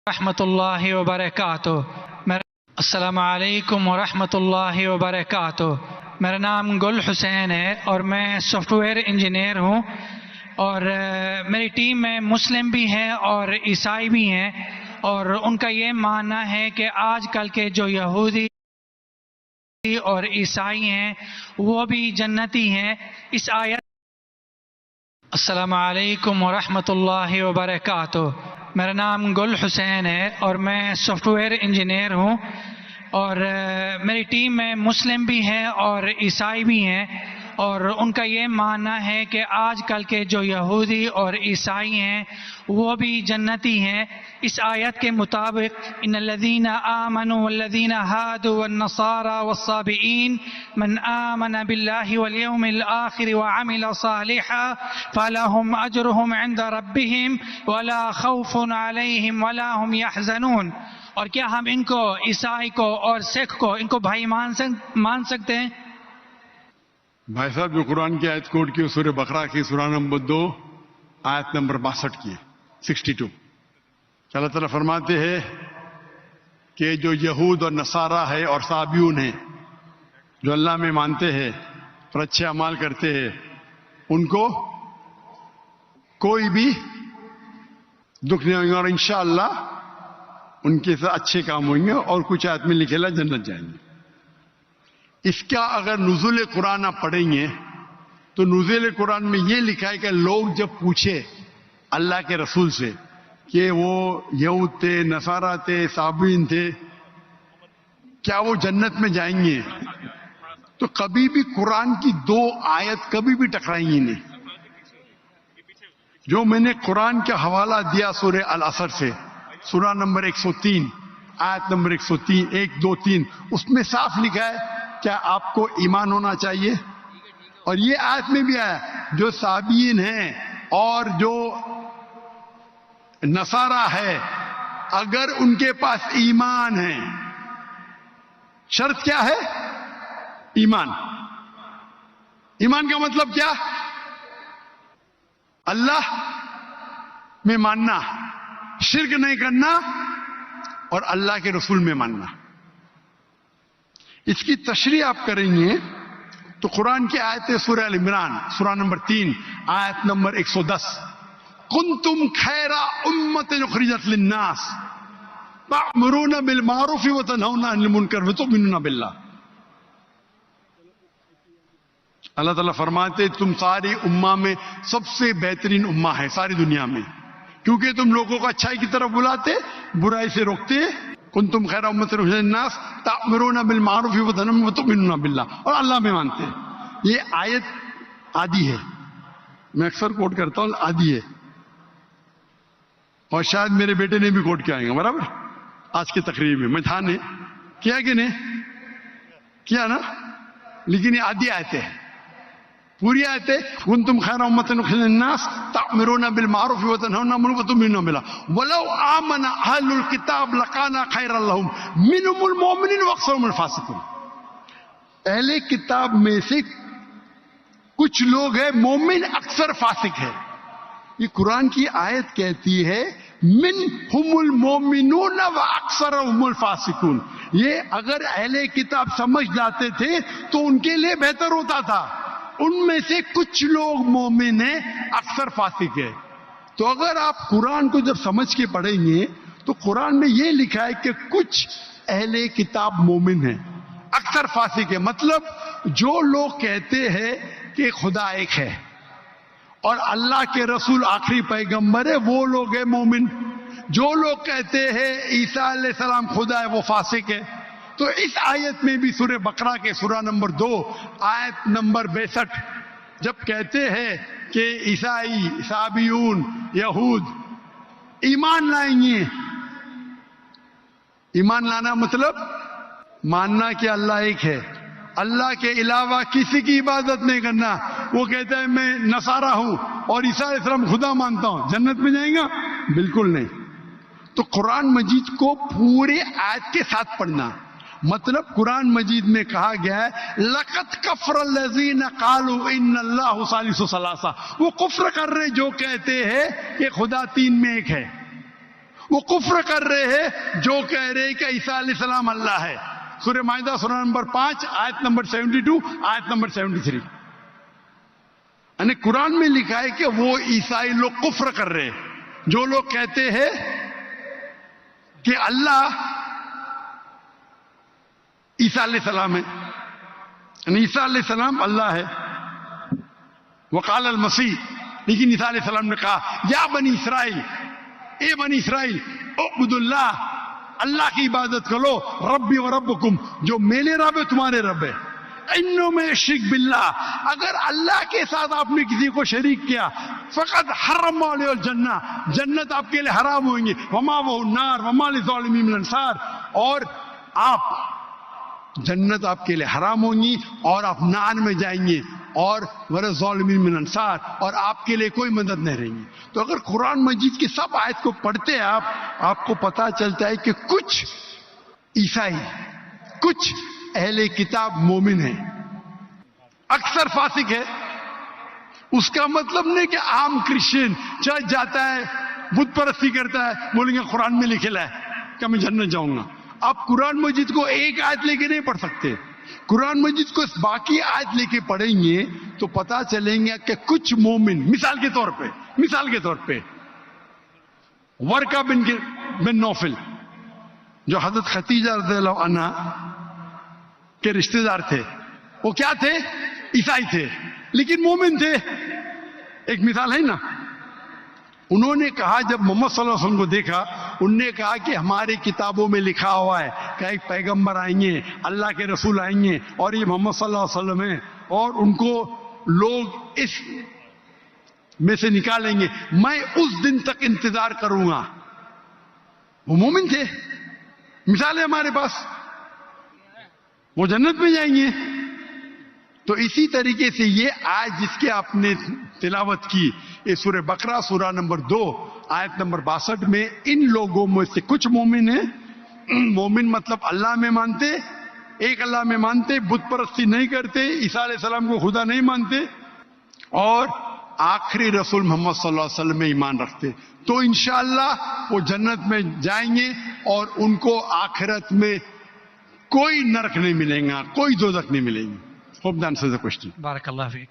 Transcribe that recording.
رحمۃ اللہ وبرکاتہ۔ السلام علیکم ورحمۃ اللہ وبرکاتہ۔ میرا نام گل حسین ہے اور میں سافٹ ویئر انجینئر ہوں، اور میری ٹیم میں مسلم بھی ہیں اور عیسائی بھی ہیں، اور ان کا یہ ماننا ہے کہ آج کل کے جو یہودی اور عیسائی ہیں وہ بھی جنتی ہیں۔ اس آیت السلام علیکم ورحمۃ اللہ وبرکاتہ۔ میرا نام گل حسین ہے اور میں سافٹ ویئر انجینئر ہوں، اور میری ٹیم میں مسلم بھی ہیں اور عیسائی بھی ہیں، اور ان کا یہ ماننا ہے کہ آج کل کے جو یہودی اور عیسائی ہیں وہ بھی جنتی ہیں۔ اس آیت کے مطابق ان الذین آمنوا والذین ہادوا والنصارى والصابئین من آمن باللہ والیوم الآخر وعمل صالحا فلہم اجرہم عند ربہم ولا خوف علیہم ولا ہم یحزنون۔ اور کیا ہم ان کو، عیسائی کو اور سکھ کو، ان کو بھائی مان سکتے ہیں؟ بھائی صاحب جو قرآن کی آیت کوٹ کی سورہ بقرہ کی سورہ نمبر 2 آیت نمبر 62 کی 62، اللہ تعالیٰ فرماتے ہیں کہ جو یہود اور نصارہ ہے اور صابیون ہیں، جو اللہ میں مانتے ہیں اور اچھے اعمال کرتے ہیں، ان کو کوئی بھی دکھ نہیں ہوگا، اور انشاءاللہ ان کے ساتھ اچھے کام ہوئیں گے، اور کچھ آیت میں لکھے جنت جائیں گے۔ اس کا اگر نزول قرآن آپ پڑھیں گے تو نزول قرآن میں یہ لکھا ہے کہ لوگ جب پوچھے اللہ کے رسول سے کہ وہ یہود تھے، نصارہ تھے، صابئین تھے، کیا وہ جنت میں جائیں گے، تو کبھی بھی قرآن کی 2 آیت کبھی بھی ٹکرائیں گی نہیں۔ جو میں نے قرآن کا حوالہ دیا سورہ العصر سے، سورہ نمبر 103 آیت نمبر 103 1 2 3، اس میں صاف لکھا ہے کیا آپ کو ایمان ہونا چاہیے، اور یہ آیت میں بھی آیا جو صابئین ہیں اور جو نصارہ ہے اگر ان کے پاس ایمان ہے، شرط کیا ہے؟ ایمان۔ ایمان کا مطلب کیا؟ اللہ میں ماننا، شرک نہیں کرنا، اور اللہ کے رسول میں ماننا۔ اس کی تشریح آپ کریں گے تو قرآن کی آیت سورہ ال عمران سورہ نمبر 3 آیت نمبر 110، کنتم خیر امت اخرجت للناس تأمرون بالمعروف وتنہون عن المنکر وتؤمنون باللہ۔ اللہ تعالیٰ فرماتے تم ساری امہ میں سب سے بہترین امہ ہے ساری دنیا میں، کیونکہ تم لوگوں کو اچھائی کی طرف بلاتے، برائی سے روکتے۔ کنتم خیر امت اخرجت للناس تأمرون بالمعروف وتؤمنون باللہ، اور اللہ میں مانتے۔ یہ آیت آدھی ہے، میں اکثر کوٹ کرتا ہوں، آدھی ہے، اور شاید میرے بیٹے نے بھی کوٹ کیا آئیں گا برابر آج کی تقریر میں تھا نے کیا کہ نہیں کیا نا، لیکن یہ آدھی آیت ہے، پوری آیت ہے کنتم خیر امت اخرجت للناس تأمرون بالمعروف وتنہون عن المنکر وتؤمنون باللہ ولو آمن اہل الکتاب لکان خیرا لہم منہم المؤمنون واکثرہم الفاسقون۔ اہل کتاب میں سے کچھ لوگ ہیں مومن، اکثر فاسق ہے۔ یہ قرآن کی آیت کہتی ہے منہم المؤمنون واکثرہم الفاسقون۔ یہ اگر اہل کتاب سمجھ جاتے تھے تو ان کے لیے بہتر ہوتا تھا، ان میں سے کچھ لوگ مومن ہیں، اکثر فاسق ہے۔ تو اگر آپ قرآن کو جب سمجھ کے پڑھیں گے تو قرآن میں یہ لکھا ہے کہ کچھ اہل کتاب مومن ہیں، اکثر فاسق ہے۔ مطلب جو لوگ کہتے ہیں کہ خدا ایک ہے اور اللہ کے رسول آخری پیغمبر ہے، وہ لوگ ہیں مومن۔ جو لوگ کہتے ہیں عیسیٰ علیہ السلام خدا ہے، وہ فاسق ہے۔ تو اس آیت میں بھی سورہ بقرہ کے سورہ نمبر 2 آیت نمبر 62 جب کہتے ہیں کہ عیسائی، صابئون، یہود ایمان لائیں گے، ایمان لانا مطلب ماننا کہ اللہ ایک ہے، اللہ کے علاوہ کسی کی عبادت نہیں کرنا۔ وہ کہتا ہے میں نصارہ ہوں اور عیسیٰ علیہ السلام خدا مانتا ہوں، جنت میں جائیں گا؟ بالکل نہیں۔ تو قرآن مجید کو پورے آیت کے ساتھ پڑھنا، مطلب قرآن مجید میں کہا گیا ہے لَقَدْ كَفَرَ الَّذِينَ قَالُوا إِنَّ اللَّهُ ثَالِثُ ثَلَاثَةٍ، وہ کفر کر رہے جو کہتے ہیں کہ خدا 3 میں ایک ہے۔ وہ کفر کر رہے ہیں جو کہہ رہے کہ عیسیٰ علیہ السلام اللہ ہے. سورہ مائدہ سورہ نمبر 5 آیت نمبر 72 آیت نمبر 73. یعنی قرآن میں لکھا ہے کہ وہ عیسائی لوگ کفر کر رہے ہیں جو لوگ کہتے ہیں کہ اللہ عیسیٰ علیہ السلام ہے. یعنی عیسیٰ علیہ السلام اللہ ہے. وقال المسیح، لیکن عیسیٰ علیہ السلام نے کہا یا بنی اسرائیل، اے بنی اسرائیل، اعبدوا اللہ، اللہ کی عبادت کرو، ربی و ربکم، جو میرے رب ہے تمہارے رب ہے. انہوں میں شرک باللہ، اگر اللہ کے ساتھ آپ نے کسی کو شریک کیا، فقط حرم علیہ الجنہ، جنت آپ کے لیے حرام ہوئیں گے، وما وہ النار وما للظالمین من انصار، اور آپ جنت آپ کے لیے حرام ہوں گی اور آپ نار میں جائیں گے، اور ظالمین من انصار، اور آپ کے لیے کوئی مدد نہیں رہیں گی. تو اگر قرآن مجید کی سب آیت کو پڑھتے ہیں آپ کو پتا چلتا ہے کہ کچھ عیسائی، کچھ اہل کتاب مومن ہیں، اکثر فاسق ہے. اس کا مطلب نہیں کہ عام کرسچن چرچ جاتا ہے، بت پرستی کرتا ہے، بولیں گے قرآن میں لکھا ہے کہ میں جنت جاؤں گا. آپ قرآن مجید کو ایک آیت لے کے نہیں پڑھ سکتے. قرآن مجید کو باقی آیت لے کے پڑھیں گے تو پتا چلیں گے کہ کچھ مومن، مثال کے طور پہ ورقہ بن نوفل جو حضرت خدیجہ رضی اللہ عنہ کے رشتہ دار تھے، وہ کیا تھے؟ عیسائی تھے لیکن مومن تھے. ایک مثال ہے نا. انہوں نے کہا جب محمد صلی اللہ علیہ وسلم کو دیکھا، انہوں نے کہا کہ ہماری کتابوں میں لکھا ہوا ہے کہ ایک پیغمبر آئیں گے، اللہ کے رسول آئیں گے، اور یہ محمد صلی اللہ علیہ وسلم ہیں، اور ان کو لوگ اس میں سے نکالیں گے، میں اس دن تک انتظار کروں گا. وہ مومن تھے. مثال ہے ہمارے پاس، وہ جنت میں جائیں گے. تو اسی طریقے سے یہ آیت جس کے آپ نے تلاوت کی، یہ سورہ بقرہ سورہ نمبر 2 آیت نمبر 62 میں ان لوگوں میں سے کچھ مومن ہیں. مومن مطلب اللہ میں مانتے، ایک اللہ میں مانتے، بت پرستی نہیں کرتے، عیسیٰ علیہ السلام کو خدا نہیں مانتے، اور آخری رسول محمد صلی اللہ علیہ وسلم میں ایمان رکھتے. تو انشاءاللہ وہ جنت میں جائیں گے اور ان کو آخرت میں کوئی نرک نہیں ملے گا، کوئی دوزخ نہیں ملے گی. Hope that answers the question. بارک اللہ فیک.